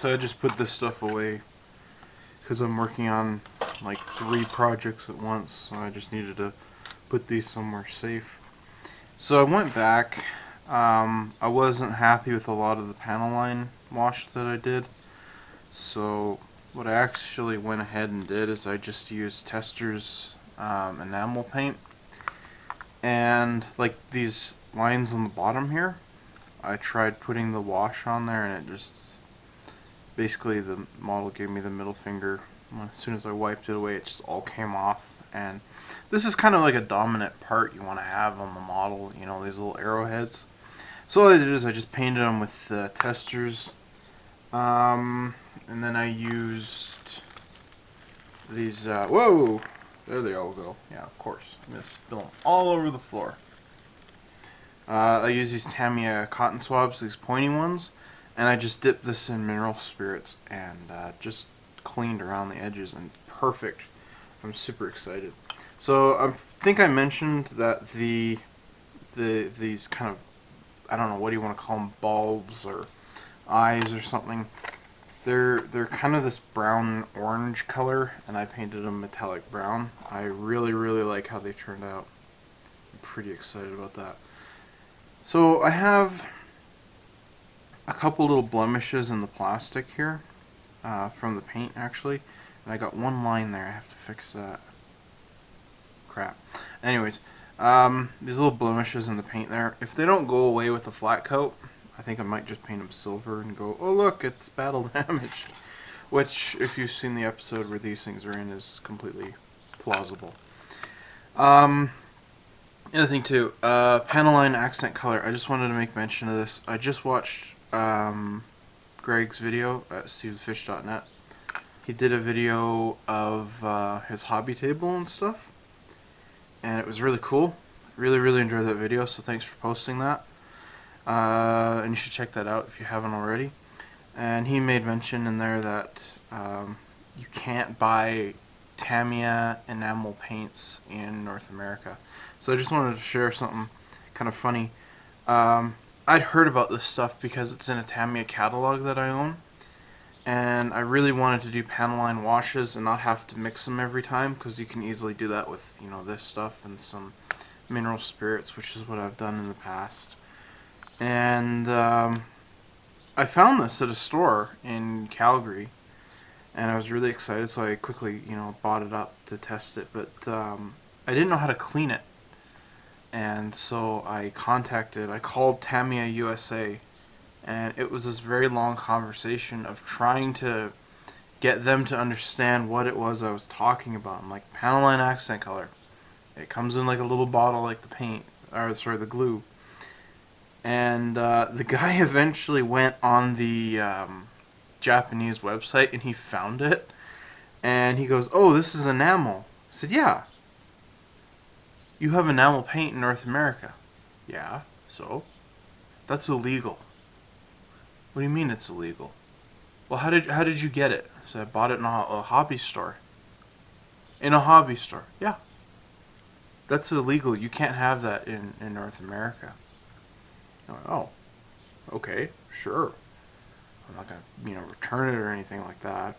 So I just put this stuff away because I'm working on like 3 projects at once, so I just needed to put these somewhere safe. So I went back. I wasn't happy with a lot of the panel line wash that I did, so what I actually went ahead and did is I just used Tester's enamel paint, and like these lines on the bottom here, I tried putting the wash on there and it just basically the model gave me the middle finger. As soon as I wiped it away, it just all came off. And this is kind of like a dominant part you want to have on the model, you know, these little arrowheads. So all I did is I just painted them with Testers, and then I used these. Whoa, there they all go. Yeah, of course. I'm gonna spill them all over the floor. I use these Tamiya cotton swabs, these pointy ones, and I just dipped this in mineral spirits and just cleaned around the edges, and perfect. I'm super excited. So I think I mentioned that these kind of, I don't know, what do you want to call them, bulbs or eyes or something. They're kind of this brown orange color, and I painted them metallic brown. I really like how they turned out. I'm pretty excited about that. So I have a couple little blemishes in the plastic here from the paint actually, and I got one line there. I have to fix that. Crap. Anyways, these little blemishes in the paint there, if they don't go away with a flat coat, I think I might just paint them silver and go, oh look, it's battle damage, which if you've seen the episode where these things are in is completely plausible. The other thing too, Panaline accent color. I just wanted to make mention of this. I just watched Greg's video at stevesfish.net. He did a video of his hobby table and stuff, and it was really cool. Really enjoyed that video, so thanks for posting that. And you should check that out if you haven't already. And he made mention in there that you can't buy Tamiya enamel paints in North America. So I just wanted to share something kind of funny. I'd heard about this stuff because it's in a Tamiya catalog that I own, and I really wanted to do panel line washes and not have to mix them every time, because you can easily do that with, you know, this stuff and some mineral spirits, which is what I've done in the past. And I found this at a store in Calgary, and I was really excited, so I quickly, you know, bought it up to test it, but I didn't know how to clean it. And so I called Tamiya USA, and it was this very long conversation of trying to get them to understand what it was I was talking about. I'm like, Panaline accent color. It comes in like a little bottle like the paint, or sorry, the glue. And the guy eventually went on the Japanese website and he found it. And he goes, oh, this is enamel. I said, yeah. You have enamel paint in North America. Yeah, so? That's illegal. What do you mean it's illegal? Well, how did you get it? So I bought it in a hobby store. In a hobby store, yeah. That's illegal. You can't have that in North America. I went, oh, okay, sure. I'm not going to, you know, return it or anything like that.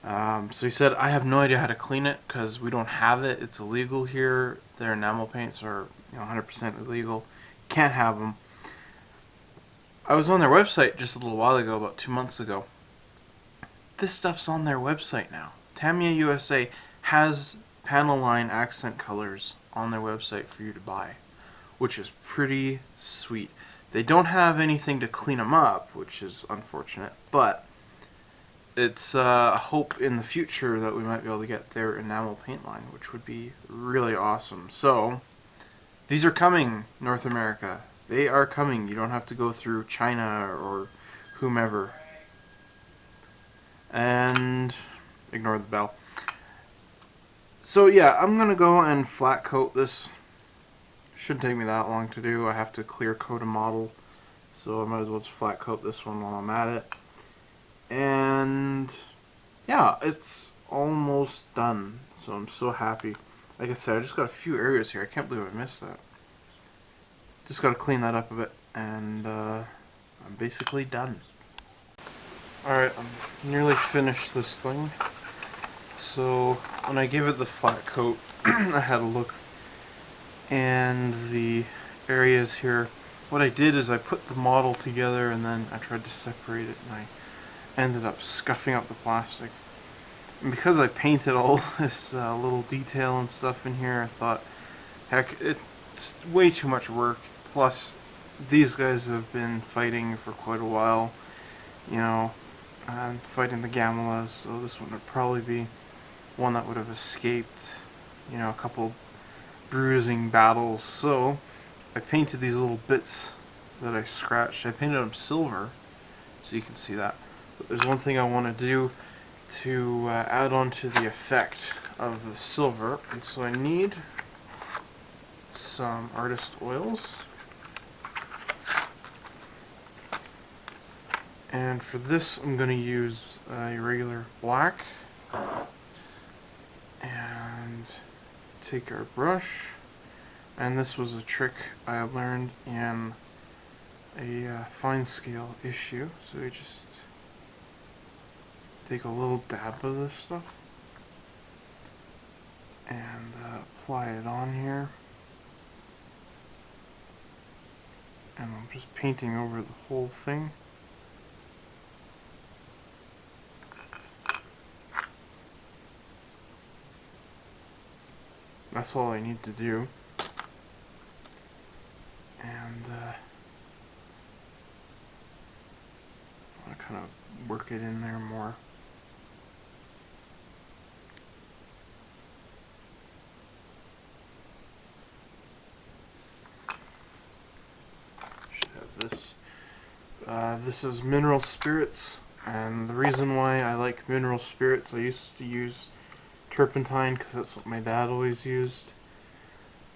So he said, I have no idea how to clean it because we don't have it. It's illegal here. Their enamel paints are, you know, 100% illegal. Can't have them. I was on their website just a little while ago, about 2 months ago. This stuff's on their website now. Tamiya USA has panel line accent colors on their website for you to buy, which is pretty sweet. They don't have anything to clean them up, which is unfortunate, but it's a hope in the future that we might be able to get their enamel paint line, which would be really awesome. So, these are coming, North America. They are coming. You don't have to go through China or whomever. And ignore the bell. So yeah, I'm going to go and flat coat this. Shouldn't take me that long to do. I have to clear coat a model, so I might as well just flat coat this one while I'm at it. And yeah, it's almost done, so I'm so happy. Like I said, I just got a few areas here. I can't believe I missed that. Just got to clean that up a bit, and I'm basically done. Alright, I'm nearly finished this thing. So when I gave it the flat coat, I had a look, and the areas here, what I did is I put the model together and then I tried to separate it, and I ended up scuffing up the plastic. And because I painted all this little detail and stuff in here, I thought, heck, it's way too much work. Plus, these guys have been fighting for quite a while, you know, and fighting the Gamelas, so this one would probably be one that would have escaped, you know, a couple bruising battles. So I painted these little bits that I scratched. I painted them silver, so you can see that. But there's one thing I want to do to add on to the effect of the silver, and so I need some artist oils. And for this, I'm going to use a regular black, and take our brush, and this was a trick I learned in a fine scale issue, so we just take a little dab of this stuff and apply it on here, and I'm just painting over the whole thing. That's all I need to do. And I kind of work it in there more. Should have this. This is mineral spirits, and the reason why I like mineral spirits, I used to use turpentine because that's what my dad always used.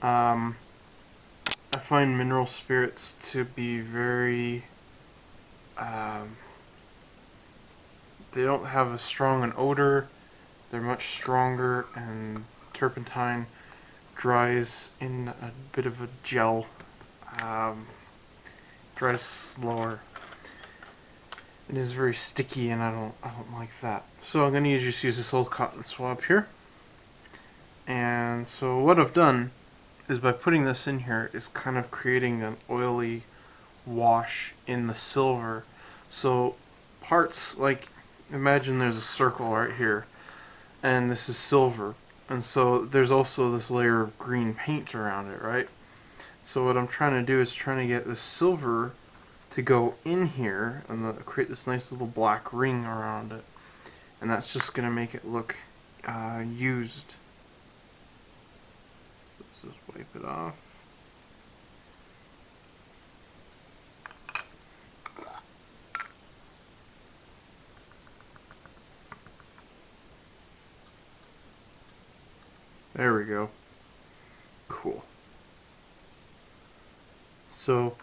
I find mineral spirits to be very they don't have as strong an odor, they're much stronger, and turpentine dries in a bit of a gel, dries slower. It is very sticky, and I don't like that. So I'm gonna just use this old cotton swab here. And so what I've done is, by putting this in here, is kind of creating an oily wash in the silver. So parts, like, imagine there's a circle right here, and this is silver, and so there's also this layer of green paint around it, right? So what I'm trying to do is trying to get the silver to go in here and create this nice little black ring around it, and that's just going to make it look used. Let's just wipe it off. There we go. Cool. So,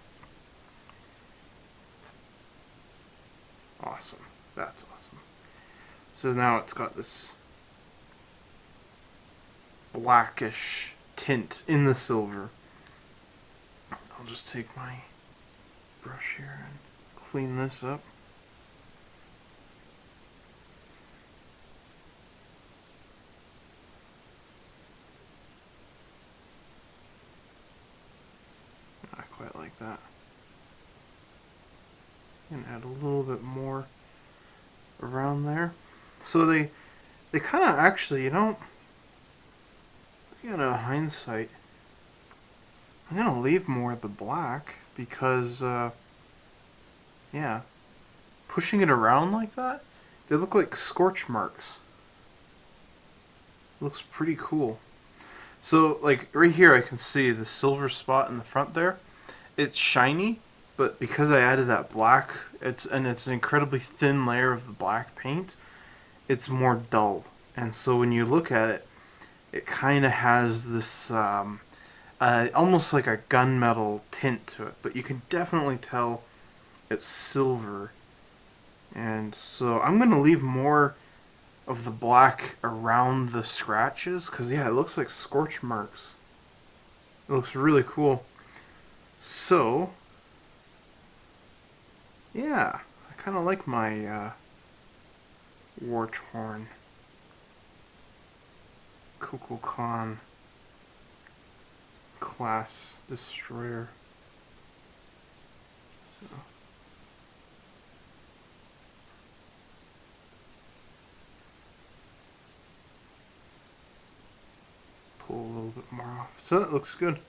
awesome. That's awesome. So now it's got this blackish tint in the silver. I'll just take my brush here and clean this up. I quite like that. And add a little bit more around there. So they kind of actually, you know, looking at hindsight, I'm gonna leave more of the black because, yeah, pushing it around like that, they look like scorch marks. Looks pretty cool. So, like, right here I can see the silver spot in the front there. It's shiny, but because I added that black, it's an incredibly thin layer of the black paint, it's more dull. And so when you look at it, it kind of has this almost like a gunmetal tint to it, but you can definitely tell it's silver. And so I'm going to leave more of the black around the scratches, because yeah, it looks like scorch marks. It looks really cool. So yeah, I kind of like my War-torn Kukulkan class destroyer. So pull a little bit more off. So that looks good.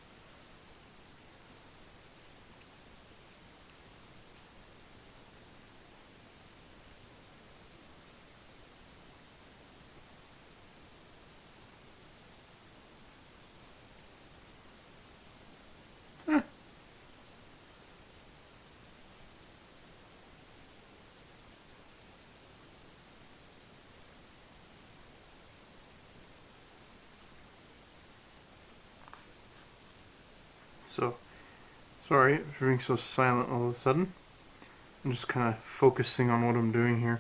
So, sorry for being so silent all of a sudden. I'm just kind of focusing on what I'm doing here.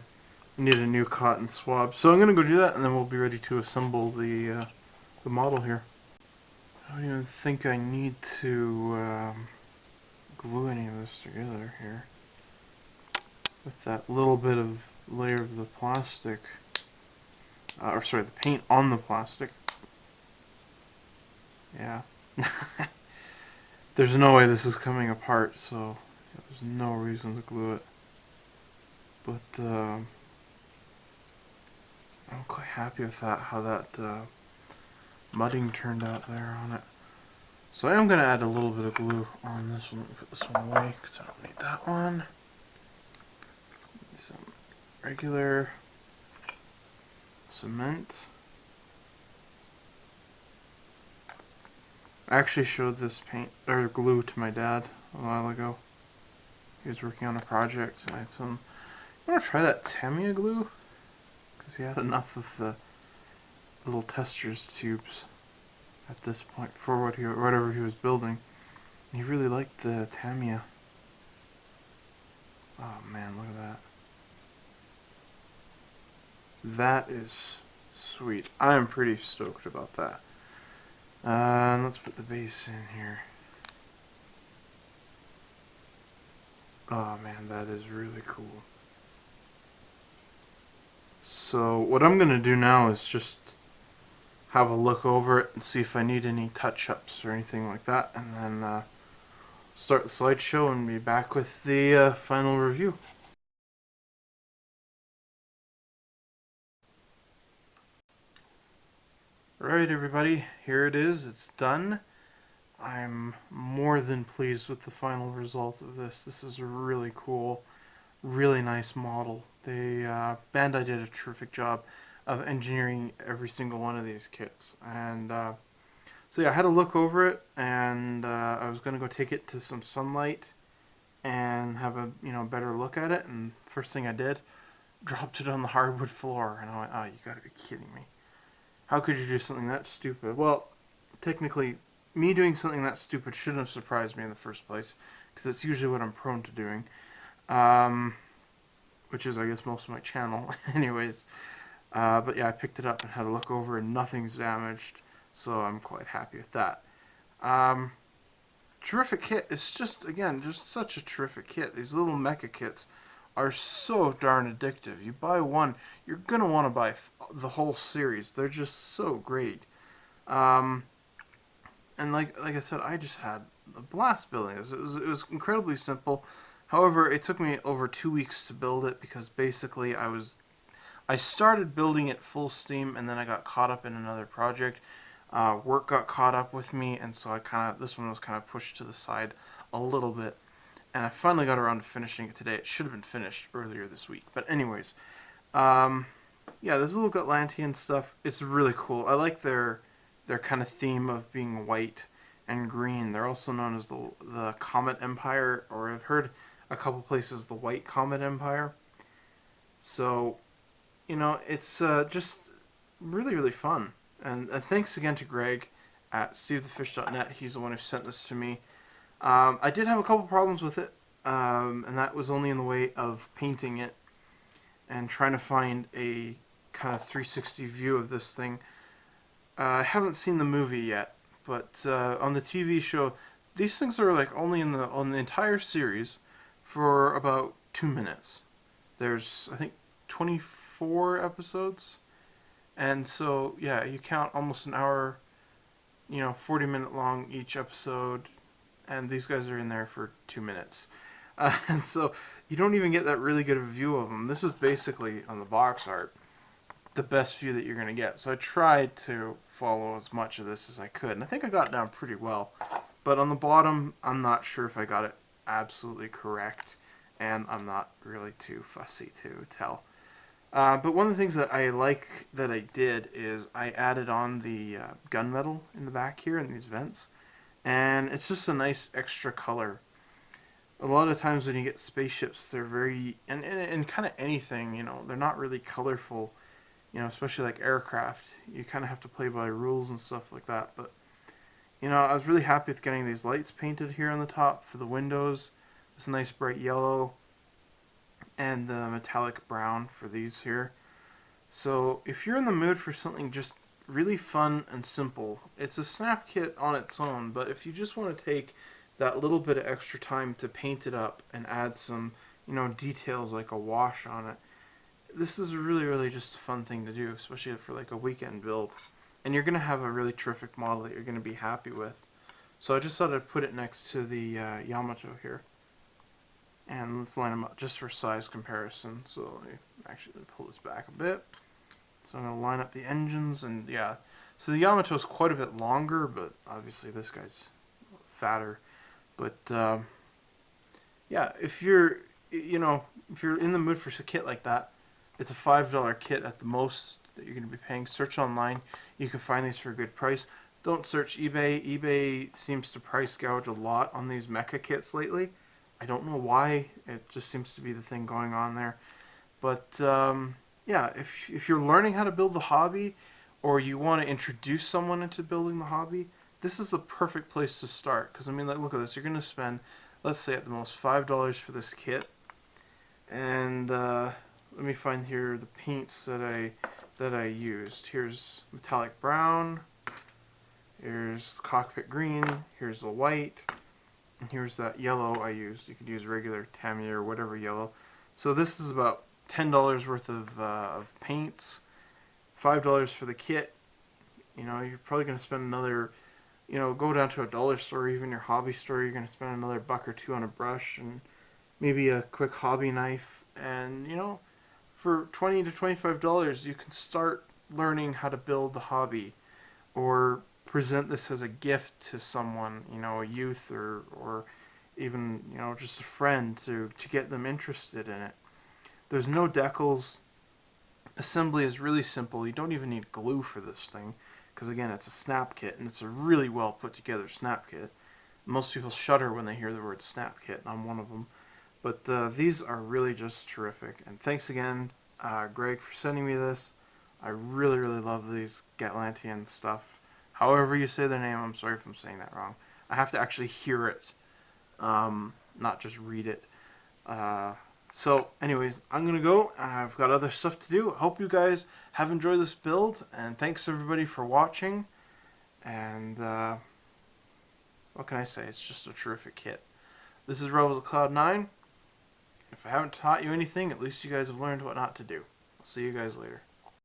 I need a new cotton swab, so I'm gonna go do that, and then we'll be ready to assemble the model here. I don't even think I need to glue any of this together here. With that little bit of layer of the plastic, or sorry, the paint on the plastic. Yeah. There's no way this is coming apart, so there's no reason to glue it. But I'm quite happy with that, how that mudding turned out there on it. So I am going to add a little bit of glue on this one. Let me put this one away because I don't need that one. Some regular cement. I actually showed this paint or glue to my dad a while ago. He was working on a project, and I told him, "You want to try that Tamiya glue?" Because he had enough of the little testers tubes at this point for whatever he was building. And he really liked the Tamiya. Oh man, look at that. That is sweet. I am pretty stoked about that. Let's put the base in here. Oh man, that is really cool. So what I'm going to do now is just have a look over it and see if I need any touch-ups or anything like that, and then start the slideshow and be back with the final review. Alright everybody, here it is, it's done. I'm more than pleased with the final result of this. This is really cool, really nice model. Bandai did a terrific job of engineering every single one of these kits. And so yeah, I had a look over it, and I was going to go take it to some sunlight and have a better look at it. And first thing I did, dropped it on the hardwood floor, and I went, "Oh, you got to be kidding me! How could you do something that stupid?" Well, technically, me doing something that stupid shouldn't have surprised me in the first place, because it's usually what I'm prone to doing, which is, I guess, most of my channel. Anyways, but yeah, I picked it up and had a look over, and nothing's damaged, so I'm quite happy with that. Terrific kit. It's just, again, just such a terrific kit. These little mecha kits are so darn addictive. You buy one, you're going to want to buy the whole series. They're just so great. And like I said, I just had a blast building this. It was incredibly simple. However, it took me over 2 weeks to build it because basically I started building it full steam, and then I got caught up in another project. Work got caught up with me, and so this one was kind of pushed to the side a little bit. And I finally got around to finishing it today. It should have been finished earlier this week. But anyways, yeah, this little Atlantean stuff, it's really cool. I like their kind of theme of being white and green. They're also known as the Comet Empire, or I've heard a couple places the White Comet Empire. So, it's just really, really fun. And thanks again to Greg at stevethefish.net. He's the one who sent this to me. I did have a couple problems with it, and that was only in the way of painting it and trying to find a kind of 360 view of this thing. I haven't seen the movie yet, but on the TV show, these things are like only on the entire series for about 2 minutes. There's, I think, 24 4 episodes. And so, yeah, you count almost an hour, 40-minute long each episode, and these guys are in there for 2 minutes. And so you don't even get that really good of a view of them. This is basically, on the box art, the best view that you're going to get. So I tried to follow as much of this as I could, and I think I got it down pretty well. But on the bottom, I'm not sure if I got it absolutely correct, and I'm not really too fussy to tell. But one of the things that I like that I did is I added on the gunmetal in the back here in these vents, and it's just a nice extra color. A lot of times when you get spaceships, they're very, and kind of anything, they're not really colorful, especially like aircraft. You kind of have to play by rules and stuff like that. But, I was really happy with getting these lights painted here on the top for the windows. This nice bright yellow and the metallic brown for these here. So if you're in the mood for something just really fun and simple, it's a snap kit on its own, but if you just want to take that little bit of extra time to paint it up and add some, details like a wash on it, this is really, really just a fun thing to do, especially for like a weekend build. And you're going to have a really terrific model that you're going to be happy with. So I just thought I'd put it next to the Yamato here. And let's line them up just for size comparison. So let me actually pull this back a bit. So I'm going to line up the engines, and yeah. So the Yamato is quite a bit longer, but obviously this guy's fatter. But yeah, if you're in the mood for a kit like that, it's a $5 kit at the most that you're going to be paying. Search online. You can find these for a good price. Don't search eBay. eBay seems to price gouge a lot on these mecha kits lately. I don't know why. It just seems to be the thing going on there. But yeah, if you're learning how to build the hobby, or you want to introduce someone into building the hobby, this is the perfect place to start. Because I mean, like, look at this. You're going to spend, let's say at the most, $5 for this kit. And let me find here the paints that I used. Here's metallic brown. Here's cockpit green. Here's the white. And here's that yellow I used. You could use regular Tamiya or whatever yellow. So this is about $10 worth of paints, $5 for the kit. You're probably going to spend another, go down to a dollar store, even your hobby store. You're going to spend another $1 or $2 on a brush and maybe a quick hobby knife. And for $20 to $25, you can start learning how to build the hobby, or present this as a gift to someone, a youth or even, just a friend to get them interested in it. There's no decals. Assembly is really simple. You don't even need glue for this thing, because again, it's a snap kit, and it's a really well put together snap kit. Most people shudder when they hear the word snap kit, and I'm one of them. But these are really just terrific. And thanks again, Greg, for sending me this. I really, really love these Gatlantean stuff. However you say their name, I'm sorry if I'm saying that wrong. I have to actually hear it, not just read it. So anyways, I'm going to go. I've got other stuff to do. I hope you guys have enjoyed this build, and thanks everybody for watching. And what can I say? It's just a terrific kit. This is Rebels of Cloud9. If I haven't taught you anything, at least you guys have learned what not to do. I'll see you guys later.